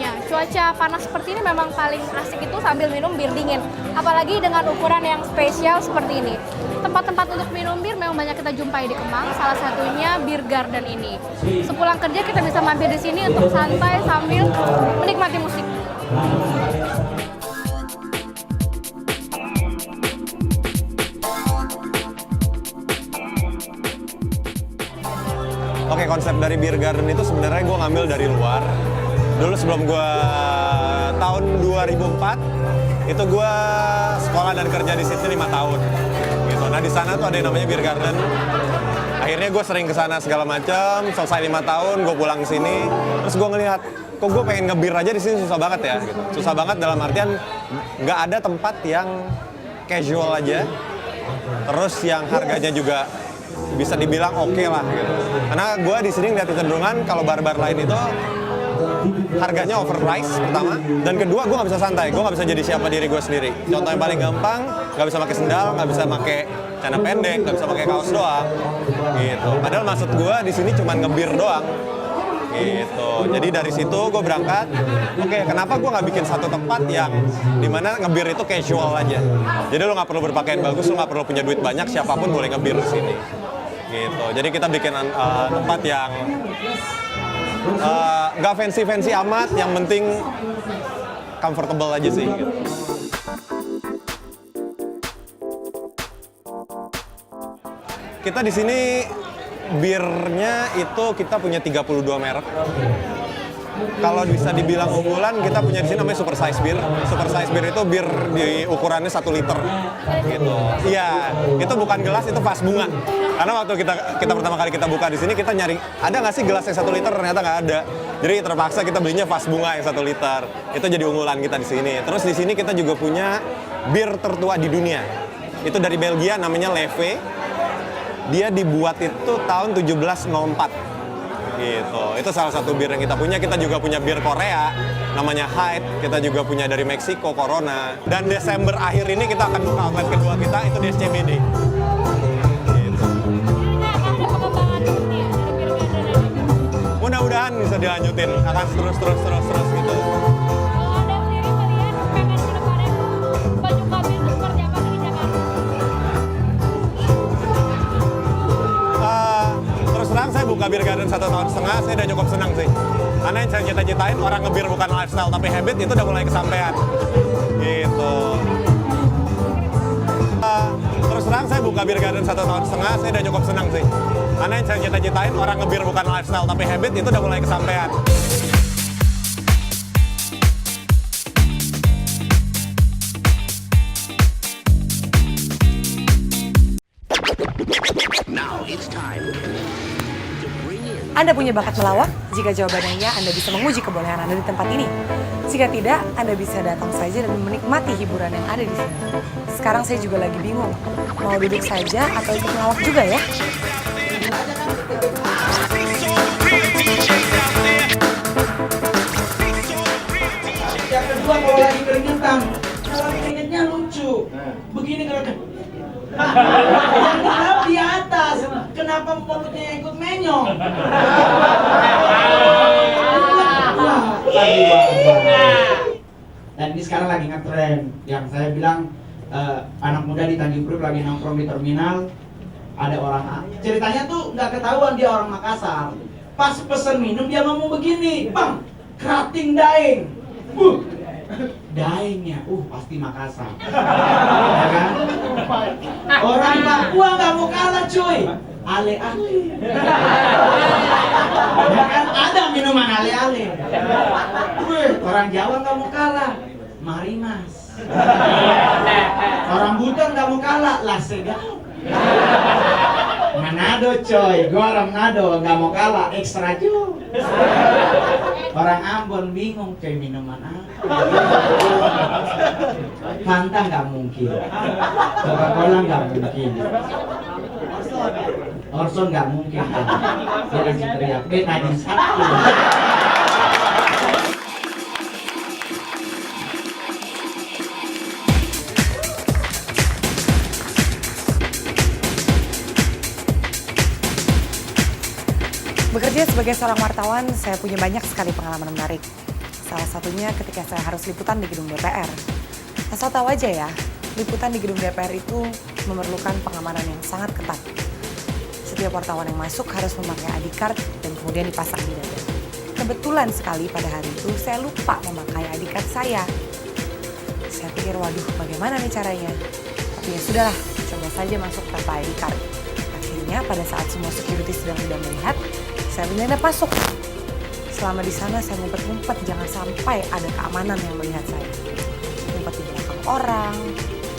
semuanya. Cuaca panas seperti ini memang paling asik itu sambil minum bir dingin. Apalagi dengan ukuran yang spesial seperti ini. Tempat-tempat untuk minum bir memang banyak kita jumpai di Kemang, salah satunya Beer Garden ini. Sepulang kerja kita bisa mampir di sini untuk santai sambil menikmati musik. Oke, konsep dari Beer Garden itu sebenarnya gue ngambil dari luar. Dulu sebelum gue tahun 2004, itu gue sekolah dan kerja di Sydney 5 tahun. Gitu. Nah di sana tuh ada yang namanya Beer Garden. Akhirnya gue sering ke sana segala macam. Selesai 5 tahun, gue pulang ke sini. Terus gue ngelihat, kok gue pengen ngebir aja di sini susah banget ya. Gitu. Susah banget dalam artian nggak ada tempat yang casual aja. Terus yang harganya juga bisa dibilang oke lah gitu. Karena gue di sini ngeliat kecenderungan kalau bar-bar lain itu harganya overpriced pertama, dan kedua gue nggak bisa santai, gue nggak bisa jadi siapa diri gue sendiri. Contoh yang paling gampang, nggak bisa pakai sendal, nggak bisa pakai celana pendek, nggak bisa pakai kaos doang, gitu. Padahal maksud gue di sini cuma ngebir doang, gitu. Jadi dari situ gue berangkat, oke, kenapa gue nggak bikin satu tempat yang dimana ngebir itu casual aja. Jadi lo nggak perlu berpakaian bagus, lo nggak perlu punya duit banyak, siapapun boleh ngebir di sini, gitu. Jadi kita bikin tempat yang nggak fancy amat, yang penting comfortable aja sih. Gitu. Kita di sini birnya itu kita punya 32 merek. Kalau bisa dibilang unggulan, kita punya di sini namanya Super Size Beer. Super Size Beer itu bir di ukurannya 1 liter, gitu. Iya, itu bukan gelas, itu vas bunga. Karena waktu kita pertama kali kita buka di sini, kita nyari ada nggak sih gelas yang 1 liter, ternyata nggak ada. Jadi terpaksa kita belinya vas bunga yang 1 liter. Itu jadi unggulan kita di sini. Terus di sini kita juga punya bir tertua di dunia. Itu dari Belgia, namanya Leffe. Dia dibuat itu tahun 1704. Gitu. Itu salah satu bir yang kita punya. Kita juga punya bir Korea, namanya Hyde. Kita juga punya dari Meksiko, Corona. Dan Desember akhir ini kita akan buka outlet kedua kita, itu di SCBD. Gitu. Mudah-mudahan bisa dilanjutin, akan terus gitu. Saya buka Beer Garden 1,5 tahun, saya udah cukup senang sih. Karena yang saya cita-citain, orang ngebir bukan lifestyle tapi habit, itu udah mulai kesampaian. Gitu. Terus terang saya buka Beer Garden 1,5 tahun, saya udah cukup senang sih. Karena yang saya cita-citain, orang ngebir bukan lifestyle tapi habit, itu udah mulai kesampaian. Anda punya bakat melawak? Jika jawabannya ya, Anda bisa menguji kebolehan Anda di tempat ini. Jika tidak, Anda bisa datang saja dan menikmati hiburan yang ada di sini. Sekarang saya juga lagi bingung, mau duduk saja atau ikut melawak juga ya? Yang kedua, kalau lagi keringetan, kalau keringetnya lucu. Begini kalau yang gelap di atas, kenapa mulutnya ikut menyong? Dan ini sekarang lagi ngetren. Yang saya bilang anak muda di Tanjung Priok lagi nongkrong di terminal, ada orang ceritanya tuh nggak ketahuan dia orang Makassar. Pas pesen minum dia ngomong begini, "Bang, kerating daeng." Daengnya, pasti Makassar. Ya kan? Orang Papua nggak mau kalah cuy. Ale-ale. Ya kan ada minuman ale-ale. Orang Jawa nggak mau kalah. Mari mas. Orang Buton nggak mau kalah. Lasegau. Manado coy, gua orang Manado nggak mau kalah. Ekstra jus. Orang Ambon bingung coy minuman apa. Fanta nggak mungkin, Coca-Cola nggak mungkin, Orson nggak mungkin. Dia langsung teriak, Nadine satu. Bekerja sebagai seorang wartawan, saya punya banyak sekali pengalaman menarik. Salah satunya ketika saya harus liputan di gedung DPR. Asal tahu aja ya, liputan di gedung DPR itu memerlukan pengamanan yang sangat ketat. Setiap wartawan yang masuk harus memakai ID card dan kemudian dipasang di dada. Kebetulan sekali pada hari itu saya lupa memakai ID card saya. Saya pikir, waduh bagaimana nih caranya? Tapi ya sudahlah, coba saja masuk tanpa ID card. Akhirnya pada saat semua security sedang tidak melihat, saya mendadak masuk. Selama di sana saya ngumpet-ngumpet jangan sampai ada keamanan yang melihat saya. Ngumpet di belakang orang,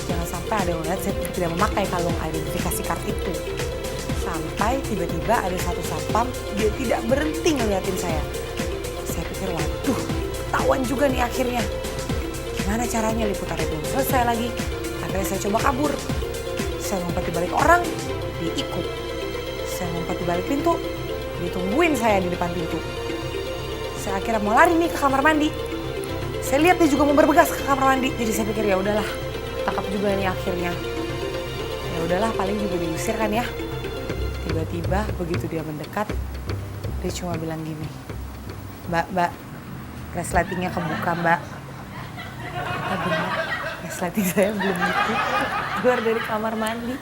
jangan sampai ada yang melihat saya tidak memakai kalung identifikasi card itu. Sampai tiba-tiba ada satu satpam, dia tidak berhenti ngeliatin saya. Saya pikir, waduh, ketahuan juga nih akhirnya. Gimana caranya, liputannya belum selesai lagi. Akhirnya saya coba kabur. Saya ngumpet di balik orang, dia ikut. Saya ngumpet di balik pintu, ditungguin saya di depan pintu. Saya akhirnya mau lari nih ke kamar mandi. Saya lihat dia juga mau berbegas ke kamar mandi. Jadi saya pikir ya udahlah, tangkap juga nih akhirnya. Ya udahlah, paling juga diusir kan ya. Tiba-tiba begitu dia mendekat, dia cuma bilang gini, Mbak, resletingnya kebuka Mbak. Ya benar, resleting saya belum gitu. Keluar dari kamar mandi.